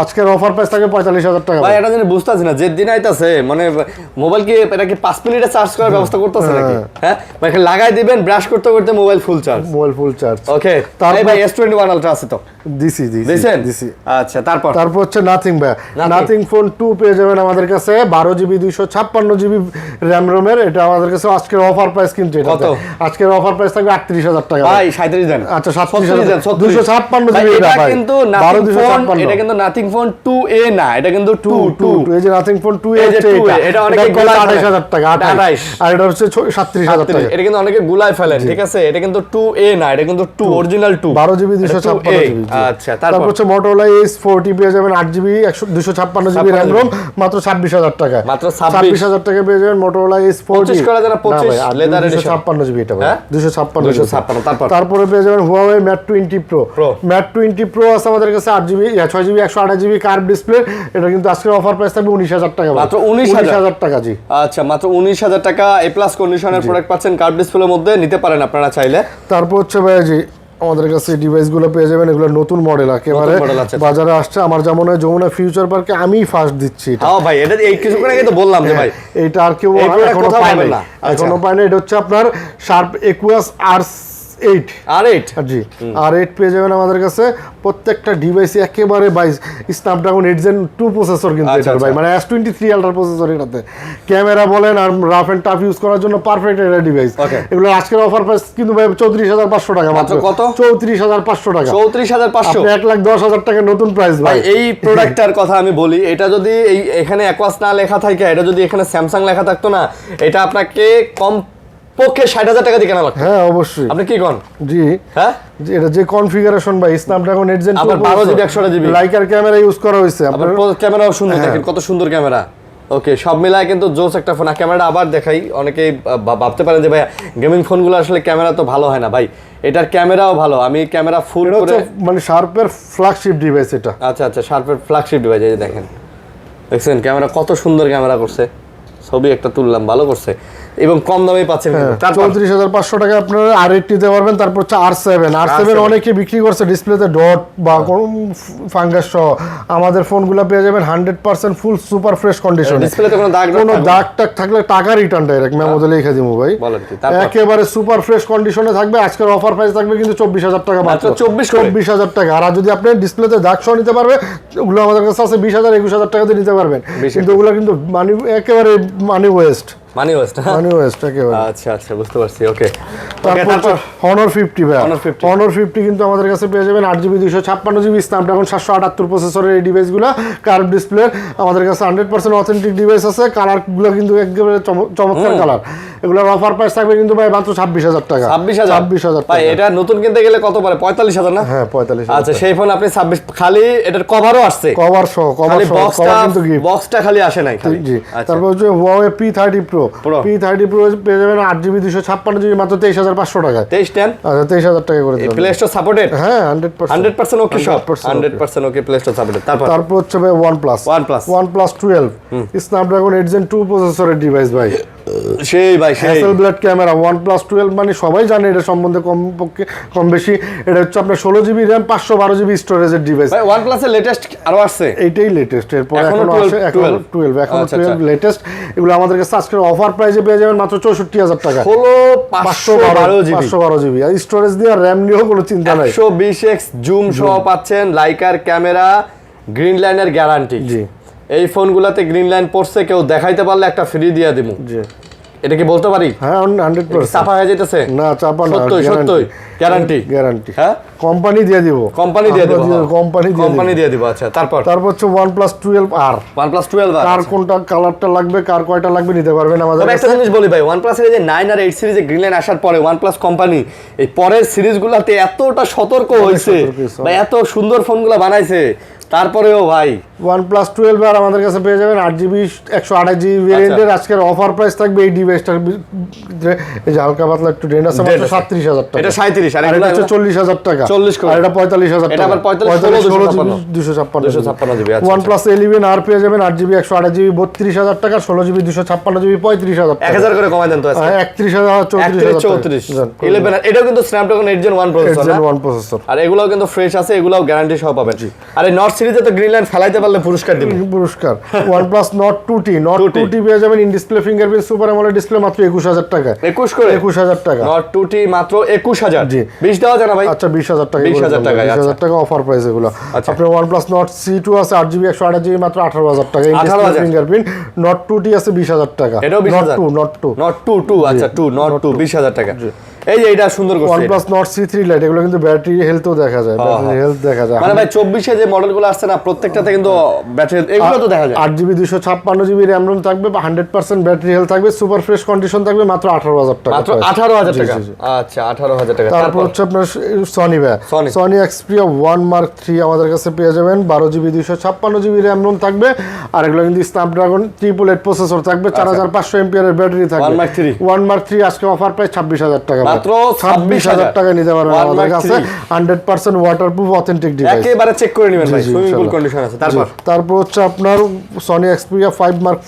আজকের অফার প্রাইস থাকে 45000 টাকা। ভাই এটা জানি বুঝতাছি না যে দিন আইতাছে মানে মোবাইল কি এটা কি 5 মিনিটে চার্জ করার ব্যবস্থা করতেছে নাকি? হ্যাঁ মানে লাগাই দিবেন ব্রাশ করতে করতে মোবাইল ফুল চার্জ। ওকে তারপর ভাই S21 Ultra আছে তো দিছি। আচ্ছা তারপর হচ্ছে নাথিং ভাই, নাথিং ফোন 2 পেয়ে যাবেন আমাদের কাছে 12GB 256GB RAM ROM এর। এটা আমাদের কাছে আজকের অফার প্রাইস কিন্তু এটা আজকের অফার প্রাইস থাকবে 38000 টাকা। ভাই 37 দেন। আচ্ছা 37000 256GB এটা কিন্তু নাথিং ফোন, এটা কিন্তু নাথিং ফোন 2A না, এটা কিন্তু 2 এই যে নাথিং ফোন 2A এটা অনেকে গুলাই 28000 টাকা 28 আর এটা হচ্ছে 37000 টাকা। এটা কিন্তু অনেকে গুলাই ফেলেন, ঠিক আছে, এটা কিন্তু 2A না, এটা কিন্তু 2 অরিজিনাল 2 12GB 256GB। আচ্ছা তারপর হচ্ছে Motorola H40 পেয়ে যাবেন 8GB 256GB RAM ROM মাত্র 26000 টাকা। মাত্র 26000 টাকা পেয়ে যাবেন Motorola H40 25 করে যারা 25 লেদার এডিশন 256GB এটা ভাই 256। তারপর তারপরে পেয়ে যাবেন Huawei Mate 20 Pro Mate 20 Pro আছে আমাদের কাছে 8GB 6GB 128GB curve display. এটা কিন্তু আজকের অফার প্রাইস থাকবে 19000 টাকা, মাত্র 19000 টাকা। জি আচ্ছা মাত্র 19000 টাকা এ প্লাস কন্ডিশনের প্রোডাক্ট পাচ্ছেন কার্ভ ডিসপ্লের মধ্যে, নিতে পারেন আপনারা চাইলে। তারপর হচ্ছে ভাই জি আমাদের কাছে ডিভাইসগুলো পেয়ে যাবেন, এগুলো নতুন মডেল একেবারে বাজারে আসছে। আমার যেমন যমুনা ফিউচার পার্কে আমি ফার্স্ট দিচ্ছি এটা। হ্যাঁ ভাই এটা এই কিছুক্ষণ আগে তো বললাম যে ভাই এটা আর কেউ এখনো পায় না, এটা হচ্ছে আপনার শার্প একুয়াস R8 জি R8 পেয়ে যাবেন আমাদের কাছে। প্রত্যেকটা ডিভাইসে একেবারে স্ন্যাপড্রাগন 8 Gen 2 প্রসেসর কিন্তু এটা ভাই, মানে S23 Ultra প্রসেসর এটাতে। ক্যামেরা বলেন আর রাফ এন্ড টাফ ইউজ করার জন্য পারফেক্ট একটা ডিভাইস। এগুলো আজকের অফার প্রাইস কিন্তু ভাই 34500 টাকা মাত্র। কত? 34500 টাকা। 34500 আপনি 1,10,000 টাকা নতুন প্রাইস ভাই। এই প্রোডাক্টটার কথা আমি বলি, এটা যদি এই এখানে অ্যাকোয়াস না লেখা থাকে, এটা যদি এখানে স্যামসাং লেখা থাকতো না, এটা আপনাকে কম পক্ষে 60000 টাকা দিয়ে কেনা লাগতো। হ্যাঁ অবশ্যই। আপনি কি কোন? জি হ্যাঁ এটা যে কনফিগারেশন ভাই স্ন্যাপড্রাগন 8 Gen 2 আবার 12GB 128GB liker camera use করা হয়েছে। আপনার ক্যামেরাও সুন্দর, দেখেন কত সুন্দর ক্যামেরা। ওকে সব মিলায় কিন্তু জোস একটা ফোন। ক্যামেরাটা আবার দেখাই, অনেকেই ভাবতে পারেন যে ভাই গেমিং ফোনগুলো আসলে ক্যামেরা তো ভালো হয় না, ভাই এটার ক্যামেরাও ভালো। আমি ক্যামেরা ফুল করে মানে শার্পের ফ্ল্যাগশিপ ডিভাইস এটা। আচ্ছা শার্পের ফ্ল্যাগশিপ ডিভাইস। এই যে দেখেন, দেখছেন ক্যামেরা কত সুন্দর ক্যামেরা করছে, ছবি একটা তুললাম ভালো করছে এবং কম দামে পাচ্ছেন। 34500 টাকা আপনারা R8 নিতে পারবেন। তারপর হচ্ছে R7 অনেকে বিক্রি করছে ডিসপ্লেতে ডট বা ফাঙ্গাস সহ। আমাদের ফোনগুলো পেয়ে যাবেন 100% ফুল সুপার ফ্রেশ কন্ডিশনে। ডিসপ্লেতে কোনো দাগ টাগ থাকলে টাকা রিটার্ন ডাইরেক্ট মেমোতে লিখে দিমু ভাই। একেবারে সুপার ফ্রেশ কন্ডিশনে থাকবে। আজকের অফার প্রাইস থাকবে কিন্তু 24000 টাকা মাত্র। 24000 টাকা। আর যদি আপনি ডিসপ্লেতে দাগ সহ নিতে পারবে, ওগুলো আমাদের কাছে আছে 20000 21000 টাকা দিয়ে নিতে পারবেন। কিন্তু ওগুলো কিন্তু একেবারে মানি ওয়েস্ট একেবারে। আচ্ছা বুঝতে পারছি। ওকে তারপর Honor 50 ভাই, Honor 50 কিন্তু আমাদের কাছে পেয়ে যাবেন 8GB 256GB স্ন্যাপড্রাগন 778 প্রসেসরের এই ডিভাইসগুলো কার্ভ ডিসপ্লে। আমাদের কাছে 100% অথেন্টিক ডিভাইস আছে। কালারগুলো কিন্তু একেবারে চমৎকার কালার। এগুলোর অফার প্রাইস থাকবে কিন্তু ভাই মাত্র 26000 টাকা। 26000 ভাই এটা নতুন কিনতে গেলে কত পড়ে? 45000 না? হ্যাঁ 45000। আচ্ছা সেই ফোন আপনি 26 খালি এটার কভারও আসছে, কভার কিন্তু বক্সটা খালি আসে নাই খালি। জি তারপর হচ্ছে Huawei P30 Pro পেয়ে যাবেন 8GB 256GB মাত্র 23500 টাকা। 2310 আচ্ছা 23000 টাকা করে দিলাম। Play store supported? হ্যাঁ 100% ওকে সব 100% ওকে প্লে স্টোর সাপোর্টেড। তারপর হচ্ছে ভাই OnePlus 12 স্ন্যাপড্রাগন 8 Gen 2 প্রসেসরের ডিভাইস ভাই। সেই ভাই সেই হ্যাসেলব্লাড ক্যামেরা OnePlus 12 মানে সবাই জানে এটা সম্বন্ধে কমপক্ষে কম বেশি। এটা হচ্ছে আপনার 16GB RAM 512GB স্টোরেজের ডিভাইস। ভাই OnePlus এর লেটেস্ট আরো আসছে, এইটাই লেটেস্ট, এরপর এখনো এখনো আসে, এখনো 12 এখনো 12 লেটেস্ট। এগুলো আমাদের কাছে আজকে অফার প্রাইসে পেয়ে যাবেন মাত্র 64000 টাকা। 512GB আর স্টোরেজ দিয়ে RAM নিয়েও কোনো চিন্তা নাই। 120x জুম সহ পাচ্ছেন, লাইকার ক্যামেরা, গ্রিন লাইনের গ্যারান্টি। জি, এই ফোনগুলোতে গ্রিন লাইন পড়ছে, কেউ দেখাইতে পারলে একটা ফ্রি দিয়ে দিমু। জি, এটা কি বলতে পারি? হ্যাঁ 100%। চাপা হয়ে যেতেছে না, চাপা না, সত্যই গ্যারান্টি। হ্যাঁ, কোম্পানি দিয়ে দিব, কোম্পানি দিয়ে দিব, কোম্পানি দিয়ে দিব। আচ্ছা, তারপর হচ্ছে OnePlus 12R। OnePlus 12R কার কোনটা কালারটা লাগবে, কার কয়টা লাগবে নিতে পারবেন আমাদের তবে একটা কাছে। জিনিস বলি ভাই, OnePlus এর যে 9 আর 8 সিরিজে গ্রিন লাইন আসার পরে OnePlus কোম্পানি এই পরের সিরিজগুলোতে এতটা সতর্ক হয়েছে বা এত সুন্দর ফোনগুলো বানাইছে, তারপরেও ভাই OnePlus 12R আমাদের কাছে পেয়ে যাবেন 8GB 128GB ভেরিয়েন্টের। আজকের অফার প্রাইস থাকবে এই ডিভাইসটার এই যে হালকা পাতলা একটু ডেন্ট আছে মাত্র 37000 টাকা। এটা 37 আর এটা হচ্ছে 40000 টাকা, 40 করে। আর এটা 45000 টাকা। এটা আবার 45 256GB। আচ্ছা, OnePlus 11R পেয়ে যাবেন 8GB 128GB 32000 টাকা, 16GB 256GB 35000 টাকা। 1000 করে কমাই দেন তো আজকে। 31000 34 11 এটাও কিন্তু Snapdragon 8 Gen 1 প্রসেসর না? 1 প্রসেসর। আর এগুলাও কিন্তু ফ্রেশ আছে, এগুলাও গ্যারান্টি সহ পাবেন। আর এই নর্থ সিরিজে তো গ্রিন লাইন ফেলাইতে পারলে পুরস্কার দিবেন। পুরস্কার OnePlus Nord 2T পেয়ে যাবেন in display fingerprint super AMOLED display মাত্র 21000 টাকা। 21000 টাকা। Nord 2T মাত্র 21000। জি, 20 দেওয়া যায় না ভাই? আচ্ছা 20000 টাকা। 20000 টাকা, 20000 টাকা অফার প্রাইস এগুলো। আপনার OnePlus Nord C2 আছে 8GB 128GB মাত্র 18000 টাকা in display fingerprint. Nord 2T আছে 20000 টাকা। এটাও 20000। Nord 2 আচ্ছা 2 Nord 2 20000 টাকা। এই যে এটা সুন্দর করছে OnePlus Nord C3 Lite, এগুলো কিন্তু ব্যাটারি হেলথও দেখা যায়, ব্যাটারি হেলথ দেখা যায়। মানে ভাই 24 এ যে মডেলগুলো আসছে না প্রত্যেকটাতে কিন্তু ব্যাটারি এগুলো তো দেখা যায়। 8GB 256GB RAM ROM থাকবে, 100% ব্যাটারি হেলথ থাকবে, সুপার ফ্রেশ কন্ডিশন থাকবে মাত্র 18000 টাকা। মাত্র 18000 টাকা। আচ্ছা 18000 টাকা। তারপর হচ্ছে আপনার Sony Xperia 1 Mark III আমাদের কাছে পেয়ে যাবেন 12GB 256GB RAM ROM থাকবে, আর এগুলো কিন্তু Snapdragon 888 প্রসেসর থাকবে, 4500 mAh এর ব্যাটারি থাকবে। 1 Mark III আজকে অফার প্রাইস 26000 টাকা, মাত্র 26000 টাকা নিতে পারবেন আমাদের কাছে। 100% ওয়াটারপ্রুফ অথেন্টিক ডিভাইস, একেবারে চেক করে নেবেন ভাই, সুইমিং পুল কন্ডিশন আছে। তারপর হচ্ছে আপনার Sony Xperia 5 Mark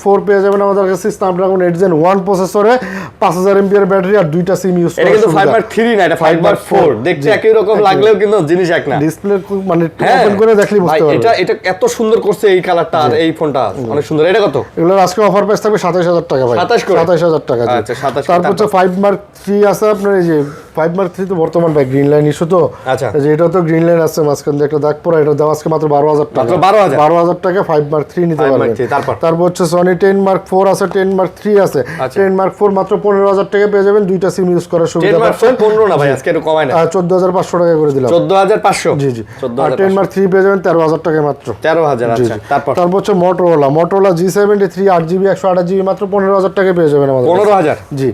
IV পেয়ে যাবেন আমাদের কাছে Snapdragon 8 Gen 1 প্রসেসরে, 5000 mAh ব্যাটারি আর দুইটা সিম ইউজ করা। এটা কিন্তু 5 Mark III না, এটা 5 Mark IV। দেখতে একই রকম লাগলেও কিন্তু জিনিস এক না। ডিসপ্লে মানে ওপেন করে দেখলেই বুঝতে পারবেন। এটা এত সুন্দর করছে এই কালারটা, আর এই ফোনটা অনেক সুন্দর। এটা কত? এগুলোর আজকে অফার প্রাইস থাকবে 27000 টাকা ভাই। 27000 টাকা। আচ্ছা 27। তারপর হচ্ছে 5 Mark III আছে আপনার, এই যে 5 Mark III তো বর্তমান ভাই গ্রিন লাইন ইস্যু তো। আচ্ছা, যে এটা তো গ্রিন লাইন আছে মাঝখান দিয়ে একটা দাগ পড়া, এটা দাম আজকে মাত্র 12000 টাকা। মাত্র 12000 টাকা 5 Mark III নিতে পারবেন। তারপর হচ্ছে Sony 10 Mark IV আছে, 10 Mark III আছে। 10 Mark IV মাত্র 15000 টাকা পেয়ে যাবেন, দুইটা সিম ইউজ করার সুবিধা পাচ্ছেন। 15 না ভাই, আজকে একটু কমাই না। 14500 টাকা করে দিলাম। 14500। জি। আর 10 Mark III পেয়ে যাবেন 13000 টাকায় মাত্র। 13000। আচ্ছা, তারপর হচ্ছে Motorola G73 8GB 128GB মাত্র 15000 টাকা পেয়ে যাবেন আমাদের। 15000। জি,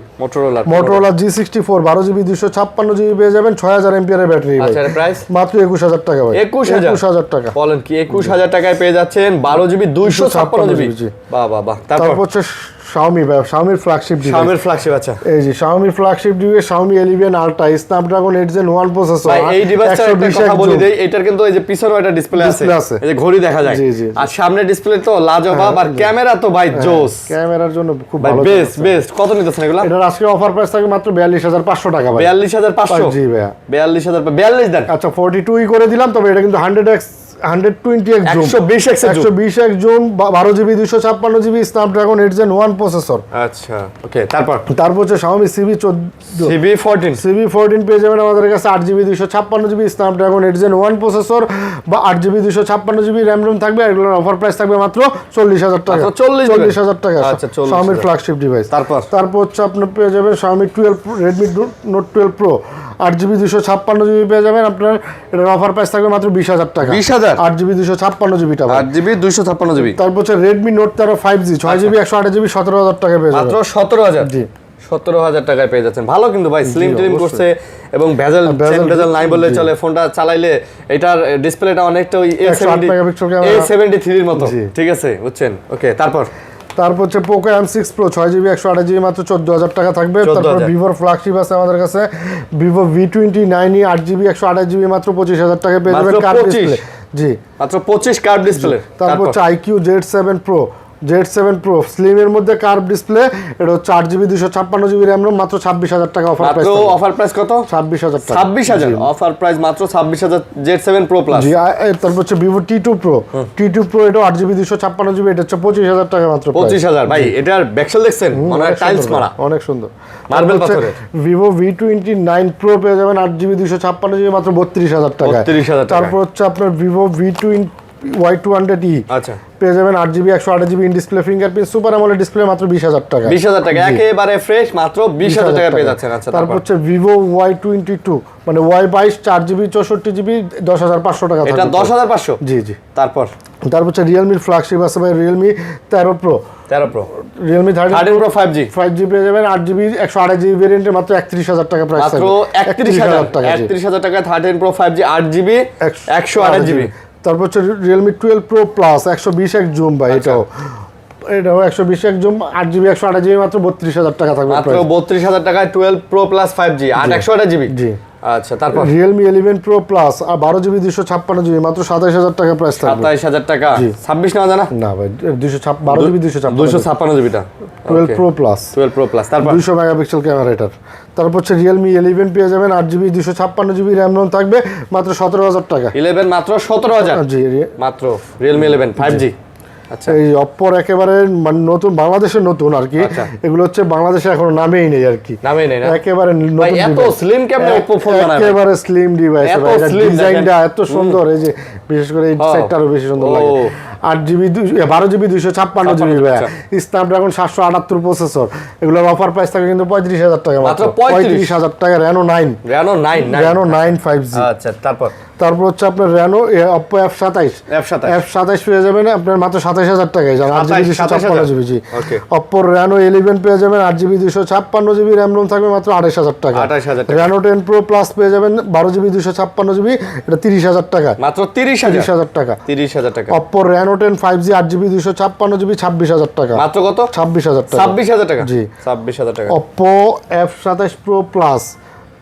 Motorola G64 12GB 256GB পেয়ে যাবেন, 6000 mAh এর ব্যাটারি। আচ্ছা, এর প্রাইস মাত্র 21000 টাকা ভাই। 21000 টাকা। বলেন কি, 21000 টাকায় পেয়ে যাচ্ছেন 12GB 256GB। বাহ। তারপর হচ্ছে Xiaomi ফ্ল্যাগশিপ ডিভাইস। আচ্ছা, এই যে Xiaomi flagship device Xiaomi 11 Ultra Snapdragon 8 Gen 1 processor. ভাই এই ডিভাইসটার একটা কথা বলি দেই, এটার কিন্তু এই যে পিছনে একটা ডিসপ্লে আছে, এই যে ঘড়ি দেখা যায়। আর সামনে ডিসপ্লে তো লাজবাব, আর ক্যামেরা তো ভাই জোস। ক্যামেরার জন্য খুব ভালো, বেস্ট। কত নিতেছেন এগুলা? এটার আজকে অফার প্রাইস থাকে মাত্র 42500 টাকা ভাই। 42500? জি ভাই, 42 দেন। আচ্ছা 42 করে দিলাম, তবে এটা কিন্তু 120x zoom, 120x zoom, 12GB 256GB Snapdragon 8 Gen 1 processor. আচ্ছা, ওকে। তারপর হচ্ছে Xiaomi CB14 পেয়ে যাবেন আমাদের কাছে 8GB 256GB Snapdragon 8 Gen 1 processor বা 8GB 256GB RAM ROM থাকবে। এগুলোর অফার প্রাইস থাকবে মাত্র 40000 টাকা। 40000 টাকা। আচ্ছা, Xiaomi ফ্ল্যাগশিপ ডিভাইস। তারপর হচ্ছে আপনার পেয়ে যাবেন Xiaomi Redmi Note 12 Pro 8GB 256GB পেয়ে যাবেন আপনার। এটার অফার প্রাইস থাকবে মাত্র 20000 টাকা। 20000? 8GB 256GB টা 8GB 256GB। তারপর হচ্ছে Redmi Note 13 5G 6GB 128GB 17000 টাকা পেয়ে যাবেন। মাত্র 17000? জি, 17000 টাকায় পেয়ে যাচ্ছেন। ভালো কিন্তু ভাই, স্লিম ট্রিম করছে এবং ভেজাল নাই বললে চলে। ফোনটা চালাইলে এটার ডিসপ্লেটা অনেকটা ওই A73 এর মতো, ঠিক আছে, বুঝছেন? ওকে। তারপর হচ্ছে Poco M6 Pro 6GB 128GB মাত্র 14000 টাকা থাকবে। তারপর Vivo ফ্ল্যাগশিপ আছে আমাদের কাছে, Vivo V29e 8GB 128GB মাত্র 25000 টাকা পেয়ে যাবেন। Curve display. জি, মাত্র 25 কার্ভ ডিসপ্লে। তারপর হচ্ছে iQOO Z7 Pro Z7 Pro slim এর মধ্যে কার্ভ ডিসপ্লে, এটা হচ্ছে 8GB 256GB RAM ROM, মাত্র 26000 টাকা অফার প্রাইস। মাত্র অফার প্রাইস কত? 26000 টাকা। 26000 অফার প্রাইস মাত্র 26000 Z7 Pro Plus। জি, তারপর হচ্ছে Vivo T2 Pro, T2 Pro এটা 8GB 256GB, এটা হচ্ছে 25000 টাকা মাত্র। 25000 ভাই, এটার ব্যাকসেল দেখছেন, মানে টাইলস মারা, অনেক সুন্দর মার্বেল পাথরের। Vivo V29 Pro পেয়ে যাবেন 8GB 256GB মাত্র 32000 টাকা। 32000 টাকা। তারপর হচ্ছে আপনার Vivo Y200e আচ্ছা, পেয়ে যাবেন 8GB 128GB in display fingerprint super AMOLED display মাত্র 20000 টাকা। 20000 টাকা একেবারে ফ্রেশ, মাত্র 20000 টাকা পেয়ে যাচ্ছেন। আচ্ছা, তারপর হচ্ছে Vivo Y22 মানে Y22 4GB 64GB 10500 টাকা এটা থাকবে। 10500। জি জি। তারপর হচ্ছে Realme ফ্ল্যাগশিপ আছে ভাই, Realme 13 Pro, 13 Pro, Realme 13 Pro 5G 5G পেয়ে যাবেন 8GB 128GB ভেরিয়েন্টে মাত্র 31000 টাকা প্রাইস। মাত্র 31000 টাকা। 31000 টাকা 13 Pro 5G 8GB 128GB। তারপর হচ্ছে Realme 12 Pro Plus 120x zoom ভাই, এটাও 120x জুম 8GB 128GB মাত্র 32000 টাকা থাকবে মাত্র প্রাইস। 32000 টাকায় 12 Pro Plus 5G 128GB। জি। আচ্ছা, তারপর Realme 11 Pro Plus আর 12GB 256GB মাত্র 27000 টাকা প্রাইস থাকবে। 27000 টাকা। 26 নেওয়া যায় না? না ভাই, 12GB 256GB টা 12 Pro Plus 12 Pro Plus। তারপর 200 মেগাপিক্সেল ক্যামেরা এটার। তারপর হচ্ছে Realme 11 পেয়ে যাবেন 8GB 256GB RAM ROM থাকবে মাত্র 17000 টাকা। 11 মাত্র 17000। জি। মাত্র Realme 11 5G। আচ্ছা, এই অপ্পোর একেবারে মানে নতুন, বাংলাদেশের নতুন আর কি। আচ্ছা। এগুলো হচ্ছে বাংলাদেশে এখনো নামেই নেই আর কি, নামেই নেই না একেবারে ভাই। নতুন এত স্লিম কেমনে Oppo ফোন বানায়? একেবারে স্লিম ডিভাইস এত ভাই, slim ডিজাইনটা এত সুন্দর, এই যে বিশেষ করে এই সাইডটা আরো বেশি সুন্দর লাগে। 8GB 12GB 256GB ভাই, স্ন্যাপড্রাগন 778 প্রসেসর, এগুলোর অফার প্রাইস থাকে কিন্তু 35000 টাকা মাত্র। 35000 টাকা Reno 9 Reno 9 5G। আচ্ছা, তারপর হচ্ছে আপনার Reno Oppo F27 F27 পেয়ে যাবেন আপনার মাত্র 27000 টাকায়, 8GB 256GB। জি। ওকে। Oppo Reno 11 পেয়ে যাবেন 8GB 256GB RAM ROM থাকবে মাত্র 28000 টাকা। 28000 টাকা। Reno 10 Pro Plus পেয়ে যাবেন 12GB 256GB, এটা 30000 টাকা। মাত্র 30000 টাকা। 30000 টাকা। Oppo Reno 10 5G 8GB 256GB 26000 টাকা। মাত্র কত? 26000 টাকা। 26000 টাকা। জি। 26000 টাকা। Oppo F27 Pro Plus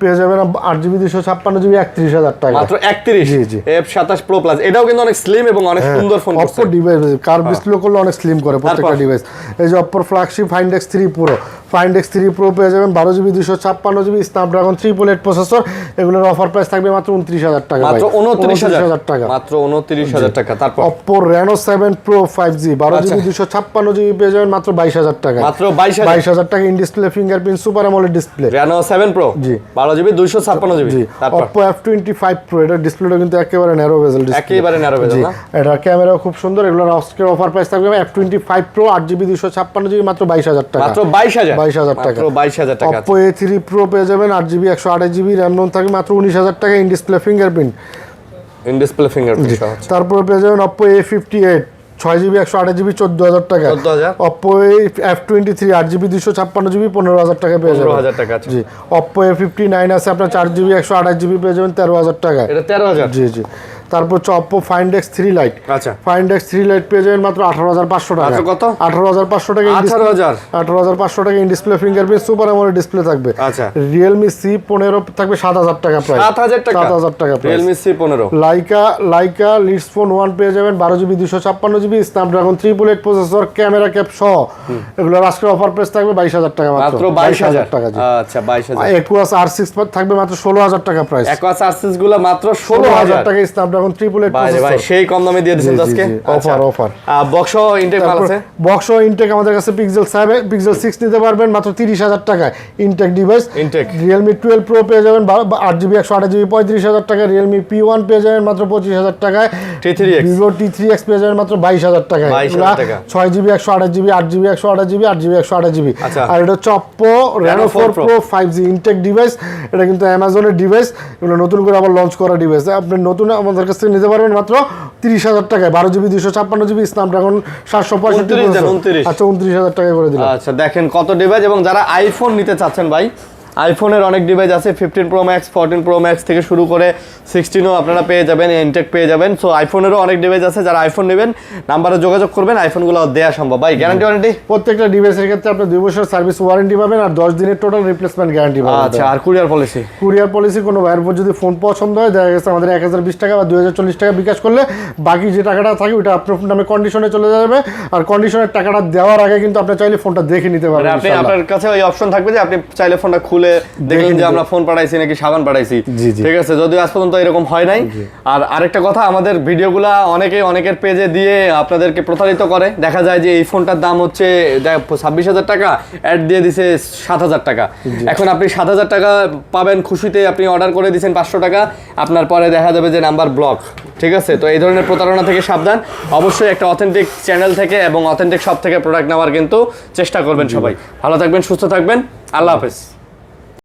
পেয়ে যাবেন 8GB 256GB 31000 টাকা। মাত্র 31। জি জি। F27 Pro Plus এটাও কিন্তু অনেক স্লিম এবং অনেক সুন্দর ফোন করছে। Oppo ডিভাইস কার্ভ ডিসপ্লে করলে অনেক স্লিম করে প্রত্যেকটা ডিভাইস। এই যে Oppo flagship Find X3 Pro, Find X3 Pro পেয়ে যাবেন 12GB 256GB স্ন্যাপড্রাগন 888 প্রসেসর, এগুলোর অফার প্রাইস থাকবে মাত্র 29000 টাকা। মাত্র 29000 টাকা। মাত্র 29000 টাকা। তারপর Oppo Reno 7 Pro 5G 12GB 256GB পেয়ে যাবেন মাত্র 22000 টাকা। মাত্র 22000 টাকা in display fingerprint super AMOLED display. Reno 7 Pro G. 12GB 256GB। তারপর Oppo F25 Pro, এটা ডিসপ্লেটা কিন্তু একেবারে ন্যারো বেজেল ডিসপ্লে, একেবারে ন্যারো বেজেল না? এটা ক্যামেরাও খুব সুন্দর। এগুলোর আজকের অফার প্রাইস থাকবে F25 Pro 8GB 256GB মাত্র 22000 টাকা। মাত্র 22000 টাকা। মাত্র 22000 টাকা। Oppo A3 Pro পেয়ে যাবেন 8GB 128GB RAM ROM থাকবে মাত্র 19000 টাকা ইন ডিসপ্লে ফিঙ্গারপ্রিন্ট। তারপর পেয়ে যাবেন Oppo A58 6GB 128GB 14000 টাকা। 14000। Oppo F23 8GB 256GB 15000 টাকা পেয়ে যাবেন। 15000 টাকা। জি। Oppo A59 আছে আপনার 4GB 128GB পেয়ে যাবেন 13000 টাকা। এটা 13000। জি জি। তারপর হচ্ছে Oppo Find X3 Lite। আচ্ছা। Find X3 Lite পেয়ে যাবেন মাত্র 18500 টাকা। মাত্র কত? 18500 টাকা। 18500 টাকা in display fingerprint super AMOLED display থাকবে। আচ্ছা। Realme C15 থাকবে 7000 টাকা প্রাইস। 7000 টাকা। 7000 টাকা price. Realme C15। Leica Leads Phone 1 পেয়ে যাবেন 12GB 256GB Snapdragon 888 processor, camera cap সহ, এগুলোর আজকের অফার প্রাইস থাকবে 22000 টাকা মাত্র। 22000 টাকা। জি। আচ্ছা, 22000। Aquos R6 থাকবে মাত্র 16000 টাকা প্রাইস। Aquos R6 গুলো মাত্র 16000 টাকা স্ন্যাপড্রাগন 888 ভাই ভাই সেই কম দামে দিয়ে দিয়েছেন আজকে। অফার। বক্স ইনটেক মাল আছে? বক্স ইনটেক আমাদের কাছে Pixel 7 Pixel 6 নিতে পারবেন মাত্র 30000 টাকায় ইনটেক ডিভাইস। Realme 12 Pro পেয়ে যাবেন 8GB 128GB 35000 টাকা। Realme P1 পেয়ে যাবেন মাত্র 25000 টাকায়। T3X Vivo T3X পেয়ে যাবেন মাত্র 22000 টাকায়। 6GB 128GB 8GB 128GB 8GB 128GB। আর এটা হচ্ছে Oppo Reno 4 Pro 5G intact device, এটা কিন্তু অ্যামাজনের ডিভাইস, এগুলো নতুন করে আবার লঞ্চ করা ডিভাইস। আপনি নতুন আমাদের কাছ থেকে নিতে পারবেন মাত্র 30000 টাকায় 12GB 256GB স্ন্যাপড্রাগন 765। আচ্ছা 29000 টাকা করে দিলাম। আচ্ছা, দেখেন কত ডিভাইস। এবং যারা আইফোন নিতে চাচ্ছেন ভাই, আইফোনের অনেক ডিভাইস আছে 15 প্রো ম্যাক্স 14 প্রো ম্যাক্স থেকে শুরু করে 16ও আপনারা পেয়ে যাবেন, ইনটেক পেয়ে যাবেন। সো আইফোনেরও অনেক ডিভাইস আছে, যারা আইফোন নেবেন নাম্বারে যোগাযোগ করবেন, আইফোনগুলো দেওয়া সম্ভব। ভাই গ্যারান্টি ওয়ারেন্টি প্রত্যেকটা ডিভাইসের ক্ষেত্রে আপনি 2 বছর সার্ভিস ওয়ারেন্টি পাবেন আর 10 দিনের টোটাল রিপ্লেসমেন্ট গ্যারান্টি পাবেন। আচ্ছা, আর কুরিয়ার পলিসি? কুরিয়ার পলিসি কোনো ভাইয়ের উপর যদি ফোন পছন্দ হয়, দেখা গেছে আমাদের 1020 টাকা বা 2040 টাকা বিকাশ করলে বাকি যে টাকাটা থাকে ওটা আপনার ফোন নামে কন্ডিশনে চলে যাবে। আর কন্ডিশনের টাকাটা দেওয়ার আগে কিন্তু আপনি চাইলে ফোনটা দেখে নিতে পারবেন। আপনি আপনার কাছে ওই অপশন থাকবে যে আপনি চাইলে ফোনটা খুলে দেখেন যে আমরা ফোন পাঠাইছি নাকি সাবান পাঠাইছি। ঠিক আছে, যদিও আজ পর্যন্ত এরকম হয় নাই। আর আরেকটা কথা, আমাদের ভিডিওগুলা অনেকের পেজে দিয়ে আপনাদেরকে প্রতারিত করে। দেখা যায় যে এই ফোনটার দাম হচ্ছে 26,000 টাকা, অ্যাড দিয়ে দিছে 7,000 টাকা। এখন আপনি 7,000 টাকা পাবেন খুশিতে, আপনি অর্ডার করে দিয়েছেন 500 টাকা, আপনার পরে দেখা যাবে যে নাম্বার ব্লক। ঠিক আছে, তো এই ধরনের প্রতারণা থেকে সাবধান। অবশ্যই একটা অথেন্টিক চ্যানেল থেকে এবং অথেন্টিক শপ থেকে প্রোডাক্ট নেওয়ার কিন্তু চেষ্টা করবেন সবাই। ভালো থাকবেন, সুস্থ থাকবেন, আল্লাহ হাফেজ।